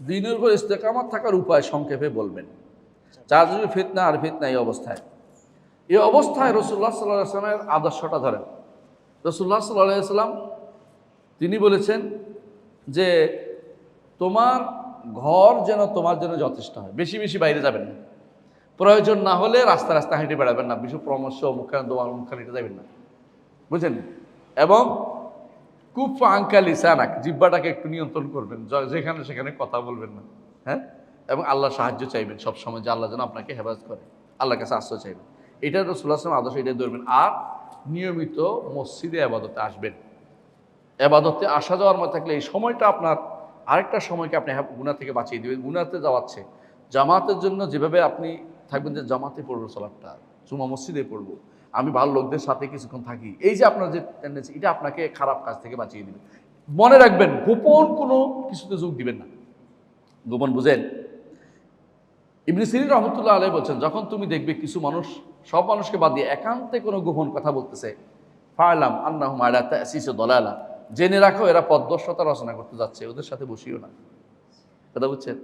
দ্বীনের উপর ইস্তেকামত থাকার উপায় সংক্ষেপে বলবেন। চারজনের ফিতনা আর ফিতনা এই অবস্থায় রাসূলুল্লাহ সাল্লাল্লাহু আলাইহি ওয়াসাল্লামের আদর্শটা ধরেন। রাসূলুল্লাহ সাল্লাল্লাহু আলাইহি ওয়াসাল্লাম তিনি বলেছেন যে তোমার ঘর যেন তোমার জন্য যথেষ্ট হয়, বেশি বেশি বাইরে যাবেন না, প্রয়োজন না হলে রাস্তা রাস্তা হেঁটে বেড়াবেন না, বিশু পরামর্শ মুখখানে দোয়ার মুখখানে হেঁটে যাবেন না, বুঝলেন? এবং কুফা আঙ্কা লিসানাক, জিহ্বাটাকে একটু নিয়ন্ত্রণ করবেন, যেখানে সেখানে কথা বলবেন না, হ্যাঁ? এবং আল্লাহর সাহায্য চাইবেন সবসময়, যে আল্লাহ যেন আপনাকে হেফাজত করে, আল্লাহর কাছে আশ্রয় চাইবেন। এটা রাসূলুল্লাহ সাল্লাল্লাহু আলাইহি ওয়াসাল্লাম আদর্শ, এটাই ধরবেন। আর নিয়মিত মসজিদে ইবাদতে আসবেন। ইবাদতে আসা যাওয়ার মধ্যে থাকলে এই সময়টা আপনার আরেকটা সময়কে আপনি গুনাহ থেকে বাঁচিয়ে দেবেন। গুনাহতে যাওয়াচ্ছে জামাতের জন্য যেভাবে আপনি থাকবেন যে জামাতে পড়বো, সালাতটা জুমা মসজিদে পড়বো, আমি ভালো লোকদের সাথে কিছুক্ষণ থাকি, এই যে আপনার যে টেন্ডেন্সি, এটা আপনাকে খারাপ কাজ থেকে বাঁচিয়ে দিবে। মনে রাখবেন, গোপন কোনো কিছুতে যোগ দিবেন না। গোপন বুঝেন? ইবনে সিরিন রহমতুল্লাহ আলাইহি বলছেন, যখন তুমি দেখবে কিছু মানুষ সব মানুষকে বাদ দিয়ে একান্তে কোনো গোপন কথা বলতেছে, ফাআলাম আন্নাহুম আলা তাসিসি দালালা, জেনে রাখো এরা পথভ্রষ্টতা রচনা করতে যাচ্ছে, ওদের সাথে বসিও না। কথা বুঝছেন?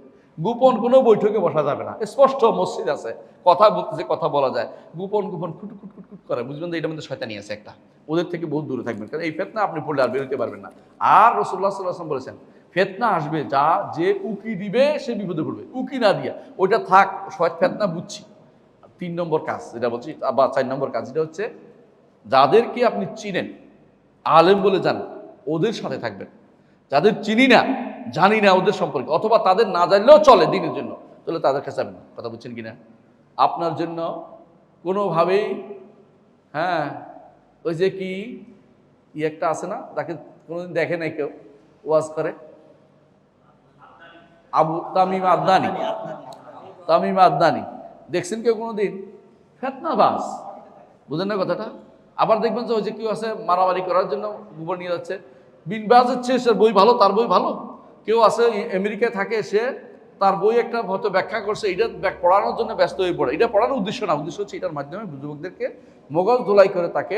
গোপন কোনো বৈঠকে বসা যাবে না। স্পষ্ট মসজিদ আছে, কথা বলতেছে, কথা বলা যায়, গোপন গোপন খুটুক খুটকুট খুট করে, বুঝবেন যে এটার মধ্যে শয়তানি আছে একটা। ওদের থেকে বহুত দূরে থাকবেন, কারণ এই ফিতনা আপনি পড়লে আর বেরোতে পারবেন না। আর রাসূলুল্লাহ সাল্লাল্লাহু আলাইহি ওয়াসাল্লাম বলেছেন, ফিতনা আসবে, যে উকি দিবে সে বিপদে পড়বে, উকি না দিয়া ওইটা থাক, ফিতনা বুঝছি। 3 নম্বর কাজ যেটা বলছি, বা 4 নম্বর কাজ, যেটা হচ্ছে যাদেরকে আপনি চিনেন, আলেম বলে জানেন, ওদের সাথে থাকবেন। যাদের চিনি না, জানি না ওদের সম্পর্কে, অথবা তাদের না জানলেও চলে দিনের জন্য, তাহলে তাদের কাছে যাবেন না। কথা বুঝছেন কিনা? আপনার জন্য কোনোভাবেই, হ্যাঁ, ওই যে কি একটা আছে না, তাকে কোনোদিন দেখে নাই কেউ, ওয়াজ করে, আবু তামিম আদনানি, তামিম আদনানি, দেখছেন কেউ কোনোদিন? ফিতনাবাজ, বুঝেন না কথাটা? আবার দেখবেন যে ওই যে কেউ আছে মারামারি করার জন্য গোবর নিয়ে যাচ্ছে, বিন বাজ হচ্ছে, সে বই ভালো, তার বই ভালো। কেউ আছে আমেরিকায় থাকে, সে তার বই একটা হয়তো ব্যাখ্যা করছে, এটা পড়ানোর জন্য ব্যস্ত হয়ে পড়ে। এটা পড়ানোর উদ্দেশ্য না, উদ্দেশ্য হচ্ছে এটার মাধ্যমে যুবকদেরকে মগজ ধোলাই করে তাকে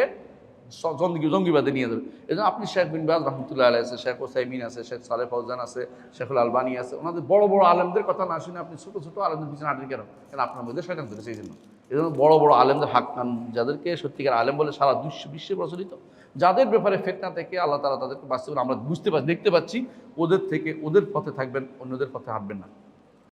জঙ্গিবাদে নিয়ে যাবে। এই জন্য আপনি শেখ বিন বাজ রহমতুল্লাহ আলাইহি আছে, শেখ ওসাইমিন আছে, শেখ সালেহ ফৌজান আছে, শেখুল আলবানী আছে, ওনাদের বড় বড় আলেমদের কথা না শুনে আপনি ছোট ছোট আলেমদের পিছনে হাঁটেন কেন? কারণ আপনার মধ্যে শয়তান ধরেছে। এই জন্য বড় বড় আলেমদের হাক্কান, যাদেরকে সত্যিকার আলেম বলে সারা বিশ্বে প্রচলিত, যাদের ব্যাপারে ফিতনা থেকে আল্লাহ তাআলা তাদেরকে বাঁচিয়ে, আমরা বুঝতে পারছি, দেখতে পাচ্ছি, ওদের থেকে, ওদের পথে থাকবেন, অন্যদের পথে হাঁটবেন না।